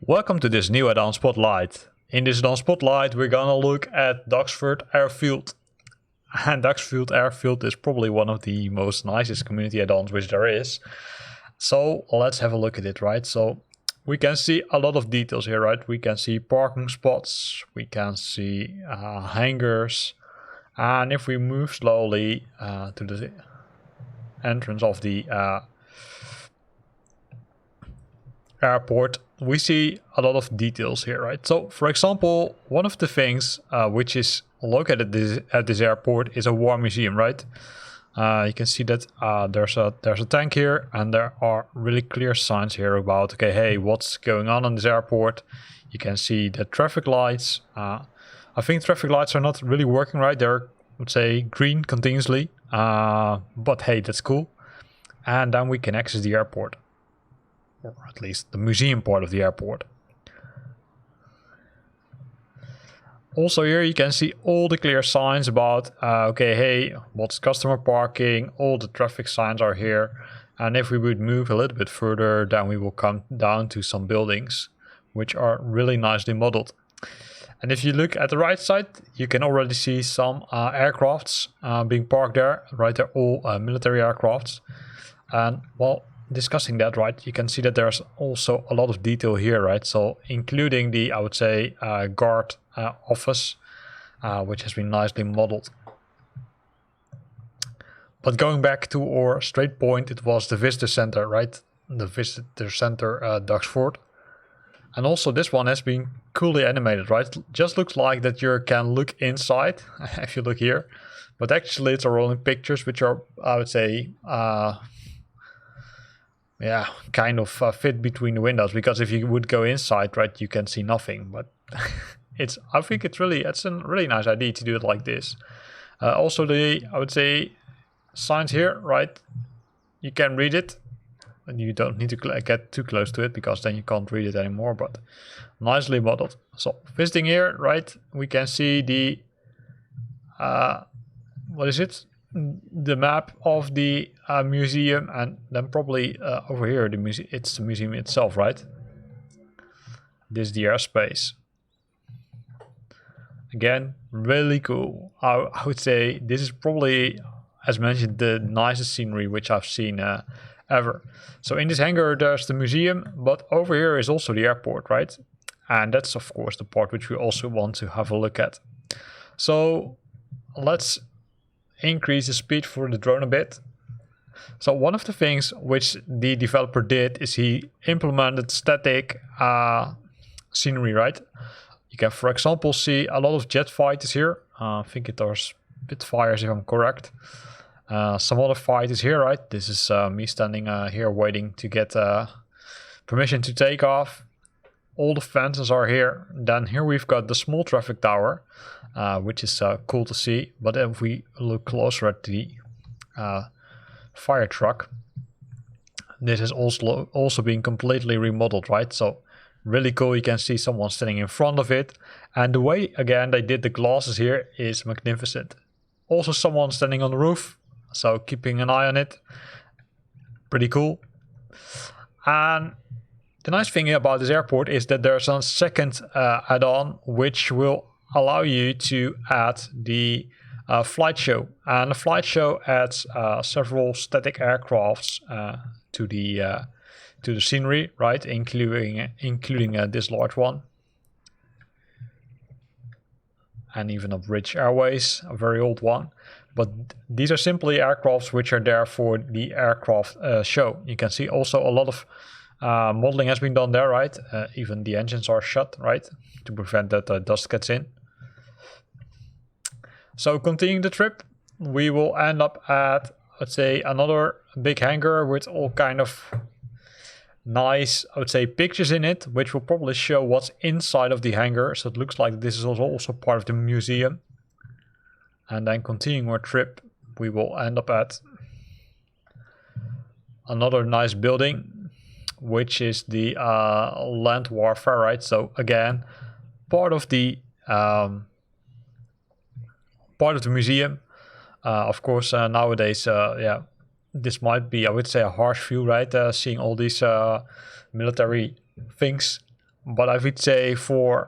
Welcome to this new Addon Spotlight. In this Addon Spotlight we're gonna look at Duxford Airfield. And Duxford Airfield is probably one of the most nicest community add-ons which there is. So let's have a look at it, right? So we can see a lot of details here, right? We can see parking spots, we can see hangars, and if we move slowly to the entrance of the airport, we see a lot of details here, right? So for example, one of the things which is located at this airport is a war museum, right? You can see that there's a tank here, and there are really clear signs here about, okay, hey, what's going on this airport. You can see the traffic lights. I think traffic lights are not really working right. They're, let's say, green continuously, but hey, that's cool. And then we can access the airport, or at least the museum part of the airport. Also here you can see all the clear signs about, okay, hey, what's customer parking, all the traffic signs are here. And if we would move a little bit further, then we will come down to some buildings, which are really nicely modeled. And if you look at the right side, you can already see some aircrafts being parked there, right? They're all military aircrafts. And well, discussing that, right, you can see that there's also a lot of detail here, right? So including the, I would say, guard office, which has been nicely modeled. But going back to our straight point, it was the visitor center, right? The visitor center Duxford. And also this one has been coolly animated, right? Just looks like that you can look inside if you look here, but actually it's a rolling pictures which are, I would say, yeah, kind of fit between the windows, because if you would go inside, right, you can see nothing. But I think it's a really nice idea to do it like this. Also I would say, signs here, right, you can read it, and you don't need to get too close to it, because then you can't read it anymore, but nicely modeled. So visiting here, right, we can see the, what is it? The map of the museum, and then probably over here it's the museum itself, right? This is the airspace. Again, really cool. I would say this is probably, as mentioned, the nicest scenery which I've seen ever. So in this hangar there's the museum, but over here is also the airport, right? And that's of course the part which we also want to have a look at. So let's increase the speed for the drone a bit. So one of the things which the developer did is he implemented static scenery, right? You can, for example, see a lot of jet fighters here. I think it are Spitfires if I'm correct. Some other fighters here, right? This is me standing here waiting to get permission to take off. All the fences are here. Then here we've got the small traffic tower, which is cool to see. But if we look closer at the fire truck, this is also being completely remodeled, right? So really cool. You can see someone standing in front of it, and the way again they did the glasses here is magnificent. Also someone standing on the roof, so keeping an eye on it, pretty cool. And the nice thing about this airport is that there's a second add-on which will allow you to add the flight show. And the flight show adds several static aircrafts to the scenery, right? Including this large one. And even a British Airways, a very old one. But these are simply aircrafts which are there for the aircraft show. You can see also a lot of modeling has been done there, right? Even the engines are shut, right? To prevent that dust gets in. So continuing the trip, we will end up at, let's say, another big hangar with all kind of nice, I would say, pictures in it, which will probably show what's inside of the hangar. So it looks like this is also part of the museum. And then continuing our trip, we will end up at another nice building, which is the land warfare, right? So again, part of the part of the museum. Of course, nowadays, yeah, this might be, I would say, a harsh view, right? Seeing all these military things. But I would say from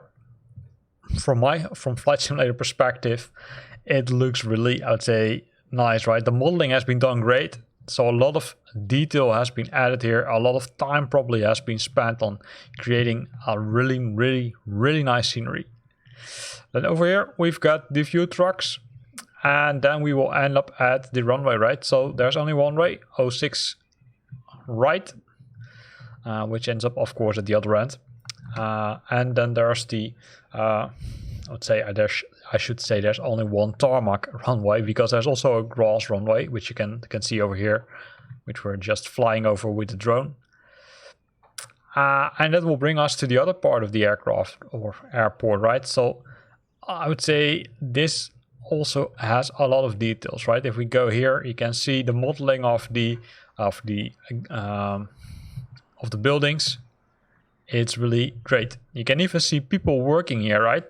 Flight Simulator perspective, it looks really, I would say, nice, right? The modeling has been done great. So a lot of detail has been added here. A lot of time probably has been spent on creating a really, really, really nice scenery. Then over here, we've got the fuel trucks. And then we will end up at the runway, right? So there's only one way, 06 right, which ends up, of course, at the other end. And then there's the, I should say there's only one tarmac runway, because there's also a grass runway, which you can see over here, which we're just flying over with the drone. And that will bring us to the other part of the aircraft or airport, right? So I would say this also has a lot of details, right? If we go here, you can see the modeling of the buildings. It's really great. You can even see people working here, right?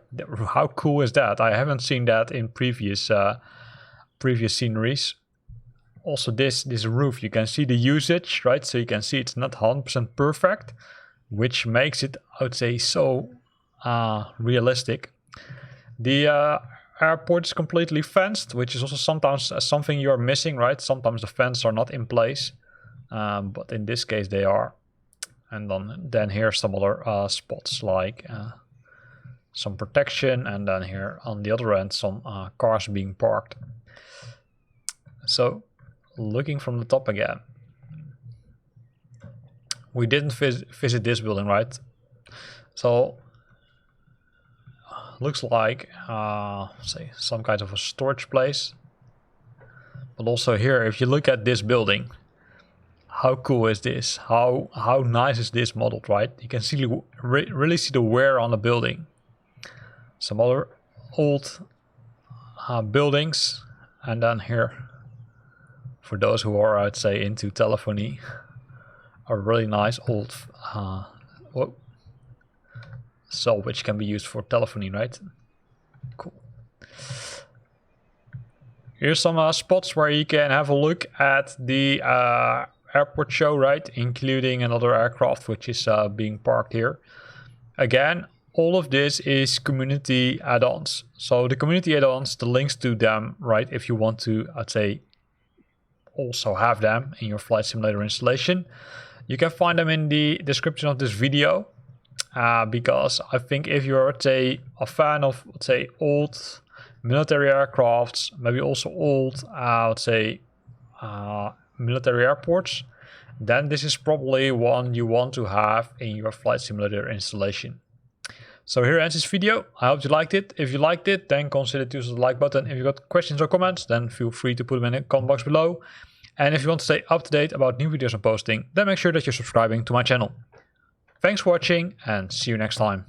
How cool is that? I haven't seen that in previous sceneries. Also this roof, you can see the usage, right? So you can see it's not 100% perfect, which makes it, I would say, so realistic. The airport is completely fenced, which is also sometimes something you're missing, right? Sometimes the fences are not in place, but in this case they are. And then here's some other spots, like some protection, and then here on the other end some cars being parked. So looking from the top again, we didn't visit this building, right? So looks like say some kind of a storage place. But also here, if you look at this building, how cool is this? How nice is this modeled, right? You can see really see the wear on the building. Some other old buildings, and then here, for those who are, I'd say, into telephony, a really nice old cell which can be used for telephony, right? Cool. Here's some spots where you can have a look at the airport show, right? Including another aircraft which is being parked here. Again, all of this is community add-ons. So the community add-ons, the links to them, right? If you want to, I'd say, also have them in your Flight Simulator installation, you can find them in the description of this video. Because I think if you're, say, a fan of, let's say, old military aircrafts, maybe also old, let's say, military airports, then this is probably one you want to have in your Flight Simulator installation. So here ends this video. I hope you liked it. If you liked it, then consider to use the like button. If you got questions or comments, then feel free to put them in the comment box below. And if you want to stay up to date about new videos I'm posting, then make sure that you're subscribing to my channel. Thanks for watching, and see you next time.